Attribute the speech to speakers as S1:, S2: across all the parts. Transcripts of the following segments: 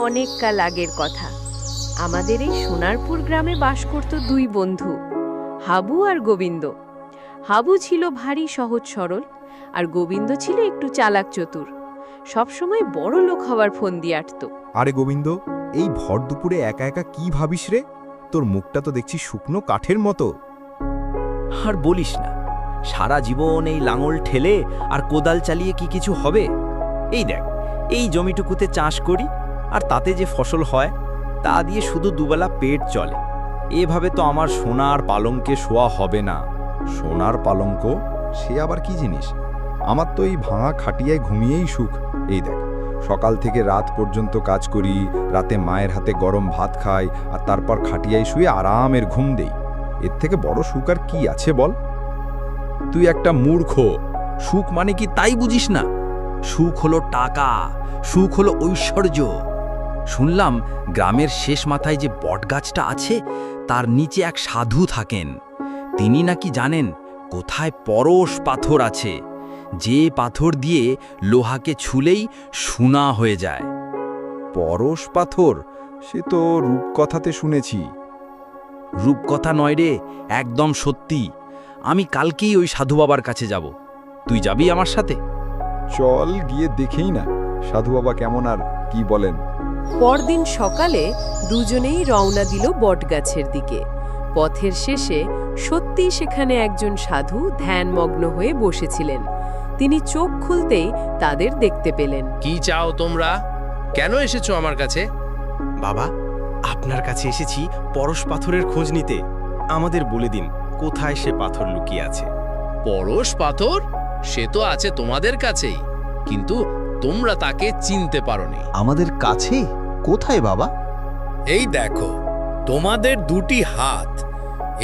S1: অনেক কাল আগের কথা। আমাদের এই সোনারপুর গ্রামে বাস করত দুই বন্ধু, হাবু আর গোবিন্দ। হাবু ছিল ভারী সহজ সরল, আর গোবিন্দ ছিল একটু চালাক চতুর। সবসময় বড় লোক হওয়ার ফোন দিয়ে আটত।
S2: আরে গোবিন্দ, এই ভর দুপুরে একা একা কি ভাবিস রে? তোর মুখটা তো দেখছি শুকনো কাঠের মতো।
S3: আর বলিস না, সারা জীবন এই লাঙল ঠেলে আর কোদাল চালিয়ে কি কিছু হবে? এই দেখ, এই জমিটুকুতে চাষ করি, আর তাতে যে ফসল হয় তা দিয়ে শুধু দুবেলা পেট চলে। এভাবে তো আমার সোনার পালঙ্কে শোয়া হবে না।
S2: সোনার পালঙ্ক? সে আবার কি জিনিস? আমার তো এই ভাঙা খাটিয়ায় ঘুমিয়েই সুখ। এই দেখ, সকাল থেকে রাত পর্যন্ত কাজ করি, রাতে মায়ের হাতে গরম ভাত খাই, আর তারপর খাটিয়ায় শুয়ে আরামের ঘুম দেই। এর থেকে বড় সুখ আর কি আছে বল?
S3: তুই একটা মূর্খ। সুখ মানে কি তাই বুঝিস না? সুখ হলো টাকা, সুখ হলো ঐশ্বর্য। শুনলাম গ্রামের শেষ মাথায় যে বটগাছটা আছে তার নিচে এক সাধু থাকেন। তিনি নাকি জানেন কোথায় পরশ পাথর আছে, যে পাথর দিয়ে লোহাকে ছুলেই সোনা হয়ে যায়।
S2: পরশ পাথর? সে তো রূপকথাতে শুনেছি।
S3: রূপকথা নয় রে, একদম সত্যি। আমি কালকেই ওই সাধু বাবার কাছে যাব। তুই যাবি আমার সাথে?
S2: চল গিয়ে দেখেই না সাধু বাবা কেমন আর কি বলেন।
S1: পরদিন সকালে দুজনেই রওনা দিল বটগাছের দিকে। পথের শেষে সত্যিই সেখানে একজন সাধু ধ্যানমগ্ন হয়ে বসেছিলেন। তিনি চোখ খুলতেই তাদের দেখতে পেলেন।
S4: কি চাও তোমরা? কেন এসেছো আমার কাছে?
S5: বাবা, আপনার কাছে এসেছি পরশ পাথরের খোঁজ নিতে। আমাদের বলে দিন কোথায় সে পাথর লুকিয়ে আছে।
S4: পরশ পাথর? সে তো আছে তোমাদের কাছেই, কিন্তু তোমরা তাকে চিনতে পারোনি।
S6: আমাদের কাছে? কোথায় বাবা?
S4: এই দেখো, তোমাদের দুটি হাত।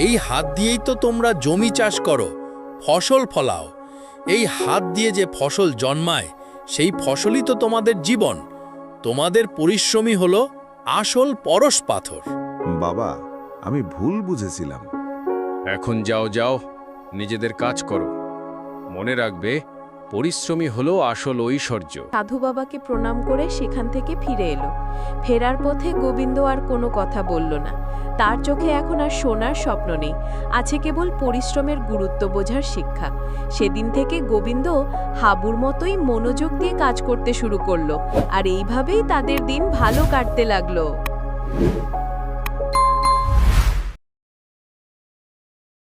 S4: এই হাত দিয়েই তো তোমরা জমি চাষ করো, ফসল ফলাও। এই হাত দিয়ে যে ফসল জন্মায় সেই ফসলই তো তোমাদের জীবন। তোমাদের পরিশ্রমই হলো আসল পরশ পাথর।
S2: বাবা, আমি ভুল বুঝেছিলাম।
S7: এখন যাও যাও, নিজেদের কাজ করো। মনে রাখবে, পরিশ্রমী হলো আসল ঐশ্বর্য।
S1: সাধু বাবাকে প্রণাম করে সেখান থেকে ফিরে এলো। ফেরার পথে গোবিন্দ আর কোনো কথা বলল না। তার চোখে এখন আর সোনার স্বপ্ন নেই, আছে কেবল পরিশ্রমের গুরুত্ব বোঝার শিক্ষা। সেদিন থেকে গোবিন্দ হাবুর মতোই মনোযোগ দিয়ে কাজ করতে শুরু করলো, আর এইভাবেই তাদের দিন ভালো কাটতে লাগলো।